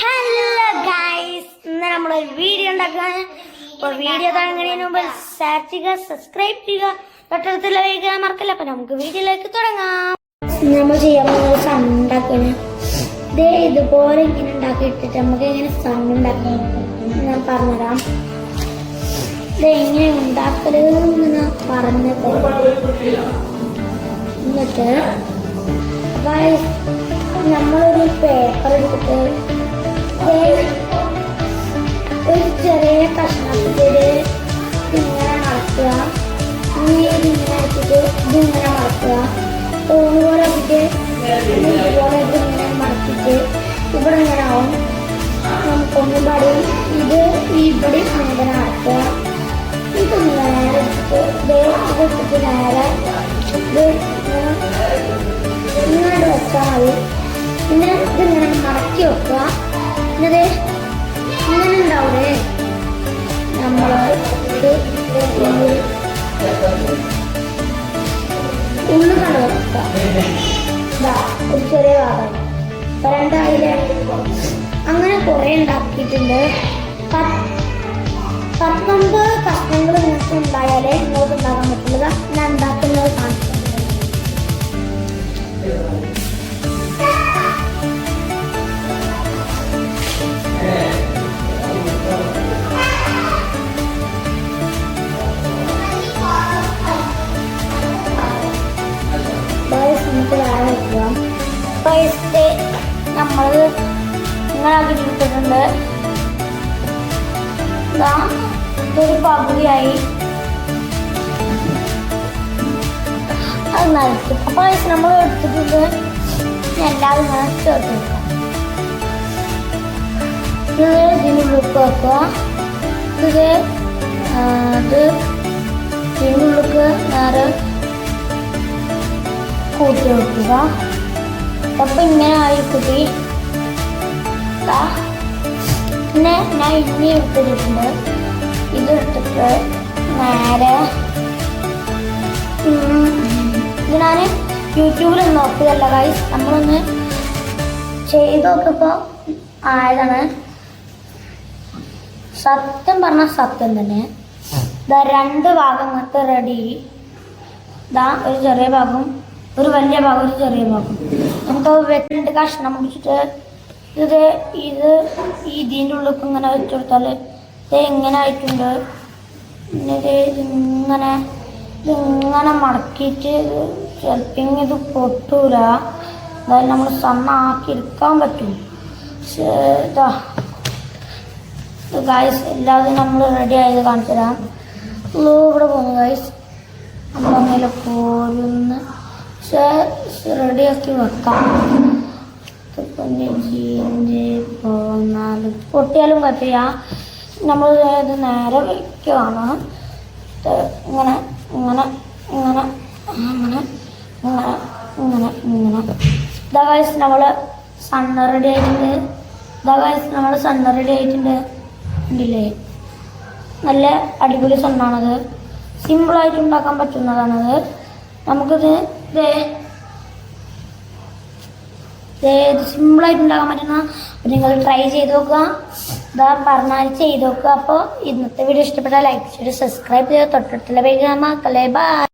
Hello guys, ഇന്ന് നമ്മളൊരു video ഉണ്ടാക്കുകയാണ്. അപ്പോൾ വീഡിയോ തുടങ്ങുന്നതിന് മുമ്പ് ഷെയർ ചെയ്യുക, സബ്സ്ക്രൈബ് ചെയ്യുക, തൊട്ടടുത്തുള്ള വൈകാൻ മറക്കല്ല. അപ്പൊ നമുക്ക് വീഡിയോയിലേക്ക് തുടങ്ങാം. നമ്മൾ ചെയ്യാൻ പോകുന്നത് സൗണ്ട് ഉണ്ടാക്കുകയാണ്. ഇതുപോലെ ഇങ്ങനെ ഉണ്ടാക്കിയിട്ടിട്ട് നമുക്ക് എങ്ങനെ സൗണ്ട് ഉണ്ടാക്കാം ഞാൻ പറഞ്ഞുതരാം. എങ്ങനെ ഉണ്ടാക്കലെന്ന് പറഞ്ഞത്. എന്നിട്ട് നമ്മളൊരു പേപ്പർ എടുത്തിട്ട് ഒരു ചെറിയ കഷ്ണത്തില് ഇങ്ങനെ മറക്കുക. ഇങ്ങനെ എടുത്തിട്ട് ഇതിങ്ങനെ മറക്കുക. തോന്നുപോലെ ഇട്ടിട്ട് ഇതുപോലെ ഇതിങ്ങനെ മറച്ചിട്ട് ഇവിടെ ഇങ്ങനെ ആവും. നമുക്കൊന്നും പാടി ഇത് ഇവിടെ ഇങ്ങനെ മറക്കുക. ഇത് നേരെ എടുത്തിട്ട് ഇതെടുത്തിട്ട് നേരെ ഇത് ഇങ്ങനെ വെച്ചാൽ മതി. പിന്നെ ഇതിങ്ങനെ മടക്കി വെക്കുക. എന്നിട്ട് ഇങ്ങനെ ഉണ്ടാവൂലേ നമ്മൾ ഉള്ളു കണ്ട് വെക്കുക. ഒരു ചെറിയ ഭാഗം രണ്ടായില്ലേ. അങ്ങനെ കുറെ ഉണ്ടാക്കിയിട്ടുണ്ട്. 19 കഷ്ണങ്ങൾ നിങ്ങൾക്ക് ഉണ്ടായാലേ നിങ്ങൾക്ക് ഉണ്ടാക്കാൻ പറ്റുള്ളൂ. ഞാൻ ഉണ്ടാക്കുന്നത് കാണിച്ചു. നമ്മൾ ഇങ്ങനെ ആക്കിയിട്ടിട്ടുണ്ട്. ഇതൊരു പകുതിയായി. അത് നനയ്ക്കും. അപ്പൊ നമ്മൾ എടുത്തിട്ടുണ്ട്. എല്ലാവരും ഇങ്ങനെ ചേർത്ത് വെക്കാം. ഇത് ഇതിനുള്ളിൽ വെക്കുക. ഇതിനുള്ളിൽ നേരെ കൂട്ടി വെക്കുക. അപ്പൊ ഇങ്ങനെ ആയി കുട്ടി. പിന്നെ ഞാൻ ഇനി എടുത്തിട്ടുണ്ട്. ഇത് എടുത്തിട്ട് നേരെ ഇത് ഞാൻ യൂട്യൂബിൽ നോക്കിയതല്ല ഗൈസ്, നമ്മളൊന്ന് ചെയ്ത് നോക്കിയപ്പോൾ ആയതാണ്. സത്യം പറഞ്ഞാൽ സത്യം തന്നെ. ഇതാ 2 ഭാഗം മൊത്തം റെഡി. ഇതാ ഒരു ചെറിയ ഭാഗം, ഒരു വലിയ ഭാഗം, ഒരു ചെറിയ ഭാഗം. നമുക്ക് 2 കഷ്ണം പിടിച്ചിട്ട് ഇത് ഇതിൻ്റെ ഉള്ളിൽ ഇങ്ങനെ വെച്ച് കൊടുത്താൽ ഇത് എങ്ങനെ ആയിട്ടുണ്ട്. പിന്നെ ഇതിങ്ങനെ മടക്കിയിട്ട് ചിലപ്പോൾ ഇത് പൊട്ടൂല. അതായത് നമ്മൾ സണ്ണാക്കി എടുക്കാൻ പറ്റും. ഇതാ ഗൈസ്, എല്ലാവരും നമ്മൾ റെഡി ആയത് കാണിച്ചു തരാം. ഇവിടെ പോകുന്നു ഗൈസ്. നമ്മളങ്ങനെ പോരുന്ന് റെഡിയാക്കി വെക്കാം. പൊട്ടിയാലും കുഴപ്പമില്ല. നമ്മൾ ഇത് നേരെ വയ്ക്കുകയാണ്. ഇങ്ങനെ ഇങ്ങനെ ഇങ്ങനെ അങ്ങനെ ഇങ്ങനെ ഇങ്ങനെ ഇങ്ങനെ. ഇതാ ഗൈസ്, നമ്മൾ സണ്ണ റെഡി ആയിട്ടുണ്ട്. നമ്മൾ സണ്ണ റെഡി ആയിട്ടുണ്ട്. ഉണ്ടല്ലേ, നല്ല അടിപൊളി സണ്ണാണത്. സിമ്പിളായിട്ട് ഉണ്ടാക്കാൻ പറ്റുന്നതാണത്. നമുക്കിത് സിമ്പിളായിട്ട് ഉണ്ടാക്കാൻ പറ്റുന്ന നിങ്ങൾ ട്രൈ ചെയ്ത് നോക്കുക. ഇതാ പറഞ്ഞാൽ ചെയ്ത് നോക്കുക. അപ്പോൾ ഇന്നത്തെ വീഡിയോ ഇഷ്ടപ്പെട്ടാൽ ലൈക്ക് ചെയ്ത് സബ്സ്ക്രൈബ് ചെയ്യുക, തൊട്ടടുത്തുള്ള പേജ് കാണാം. ബൈ.